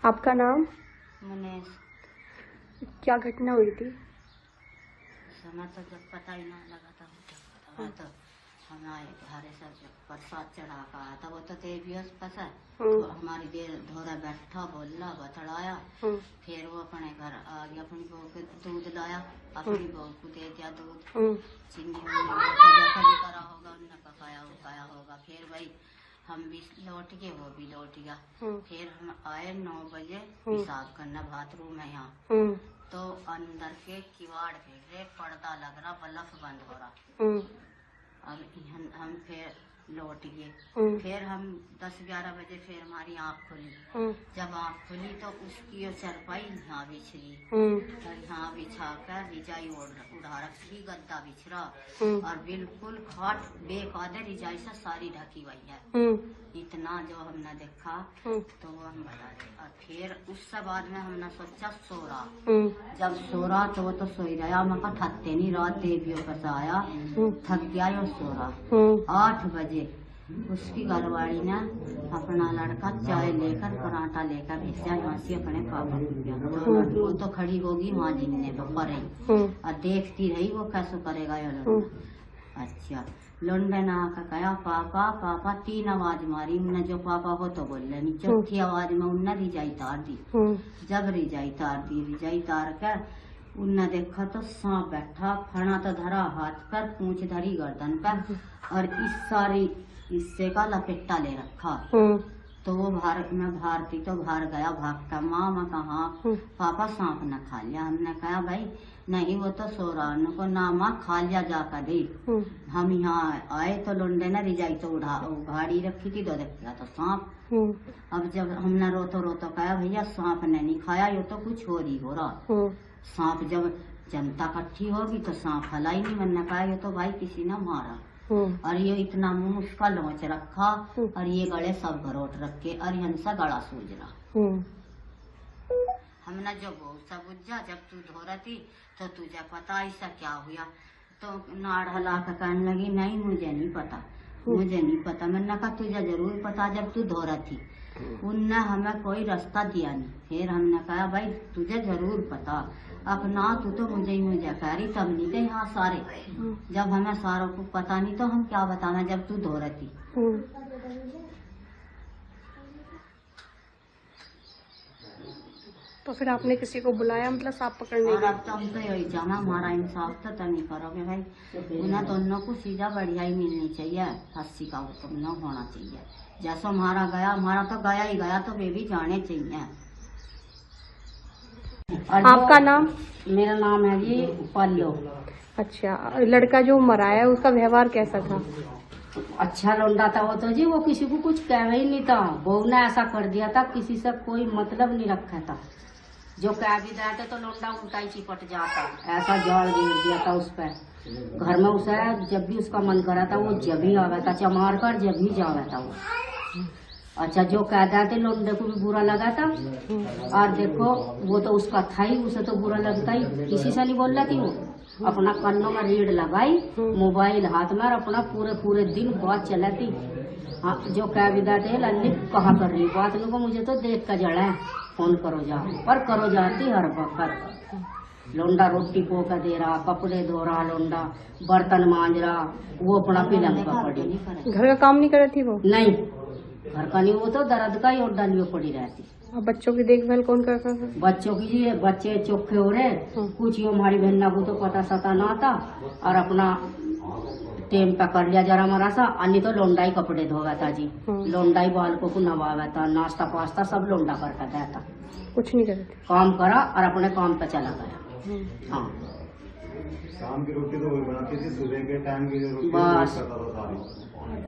आपका नाम? मुनेश। क्या घटना हुई थी? समय तो जब पता ही ना लगा था, तो हम आए घरे से प्रसाद चढ़ा कर आया था। वो तो देवियों फंसा, तो हमारी देर धोरा बैठा बोला बतड़ाया। फिर वो अपने घर आ गया, अपनी बहू के दूध लाया, अपनी बहू को दे दिया दूध। चीनी कभी करा होगा, उनने पकाया होगा। फिर भाई हम भी लौट गए, वो भी लौट गया। फिर हम आए 9 बजे पेशाब करना बाथरूम है यहाँ, तो अंदर के किवाड़ पे पर्दा लग रहा, बल्ब बंद हो रहा। अब हम फिर लौट गए। फिर हम 10-11 बजे फिर हमारी आँख खुली। जब आँख खुली तो उसकी चरपाई यहाँ बिछी, यहाँ बिछा कर रिजाई उड़ा रखी, गद्दा बिछ रहा और बिल्कुल खाट बेकायदे रिजाई से सारी ढकी हुई है। इतना जो हमने देखा तो वो हम बता रहे। और फिर उससे बाद में हमने सोचा सो रहा। जब सो रहा तो वो तो सोई रहा, मैं कहा थकते नहीं, रात देवियों पर आया, थक गया और सो रहा। 8 बजे उसकी घरवाली ने अपना लड़का चाय लेकर पराठा लेकर भेजा यहाँ से अपने पापा को। वो तो खड़ी होगी वहाँ जिन्ने पर रही और देखती रही वो कैसे करेगा ये लोंडा। अच्छा, लोंडे ने आकर कहा पापा पापा, 3 आवाज मारी। उन्ने जो पापा हो तो बोल रही, चौथी आवाज में उन्ने रिजाई तार दी। जब रिजाई तार कर उन्ने देखा तो सांप बैठा, फना तो धरा हाथ पर, पूंछ धरी गर्दन पर और इस सारी हिस्से का लपेटा ले रखा। तो वो मैं भारती तो बाहर गया भागता, माँ मैं कहा पापा सांप न खा लिया। हमने कहा भाई नहीं, वो तो सो रहा। उनको ना माँ खा लिया जाकर दे। हम यहाँ आए तो लोंडे ने रिजाई तो उघाड़ी रखी थी, तो देखा तो सांप। अब जब हमने रोतो कहा भैया सांप ने नहीं खाया, ये तो कुछ और ही हो रहा। सांप जब जनता इकट्ठी होगी तो सांप हला ही नहीं। मैंने कहा ये तो भाई किसी ने मारा। और ये इतना मुंह उसका लोच रखा और ये गले सब घरोट रखे और हंसा गला सूझ रहा। हमने जो बहुत सब बुझा, जब तू धो रही तो तुझे पता ऐसा क्या हुआ? तो नाड़ हला कर कहने लगी नहीं मुझे नहीं पता। मैंने कहा तुझे जरूर पता जब तू धो रही थी। उनने हमें कोई रास्ता दिया नहीं। फिर हमने कहा भाई तुझे जरूर पता, अपना तू तो मुझे कह रही, तब नहीं थे यहाँ सारे। जब हमें सारों को पता नहीं तो हम क्या बताना जब तू धो रही थी। तो फिर आपने किसी को बुलाया मतलब सांप पकड़ने? और अब तो हम तो यही जाना, हमारा इंसाफ तो नहीं करोगे भाई। उन्हें दोनों को सीधा बढ़िया ही मिलनी चाहिए, फांसी का हुक्म न होना चाहिए। जैसा हमारा तो गया ही गया, तो वे भी जाने चाहिए। आपका नाम? मेरा नाम है जी पालो। अच्छा, लड़का जो मरा है उसका व्यवहार कैसा था? अच्छा लौंडा था वो तो जी, वो किसी को कुछ कह ही नहीं था। बहू ने ऐसा कर दिया था, किसी से कोई मतलब नहीं रखा था। जो कह भी जाते तो लौंडा उल्टा ही चिपट जाता, ऐसा जाल गिर दिया था उस पर। घर में उसे जब भी उसका मन करा था वो जब ही आवा था, चमार कर जब ही जावा था वो। अच्छा, जो कह देते लौंडे को भी बुरा लगा था। और देखो वो तो उसका था ही, उसे तो बुरा लगता ही, किसी से नहीं बोल रही थी। वो अपना कानों में रीढ़ लगाई, मोबाइल हाथ में, अपना पूरे दिन बात चलाती। हाँ, जो कह विदा थे लल्ली कहाँ कर रही बात को, मुझे तो देख कर जड़ा है, फोन करो जा, पर करो जाती हर वक्त। लौंडा रोटी पोका दे रहा, कपड़े धो रहा, लौंडा बर्तन मांज रहा, वो अपना पीलम का पड़ी। घर का काम नहीं कर रही थी वो? नहीं, घर का नहीं, वो तो दर्द का ही और डालियों पड़ी रहती। अब बच्चों की देखभाल कौन करता था? बच्चों की बच्चे चोखे हो रहे, कुछ ही हमारी बहना को तो पता सता ना था और अपना टेम पे कर लिया जरा मरा सा। अन्य तो लोंडा ही कपड़े धोगा था जी, लोंडा ही बालकों को नवावा था, नाश्ता पास्ता सब लोंडा करता था। कुछ नहीं करते, काम करा और अपने काम पे चला गया। हाँ, शाम की रोटी तो वही बनाती थी, सुबह के टाइम की जो रोटी बस।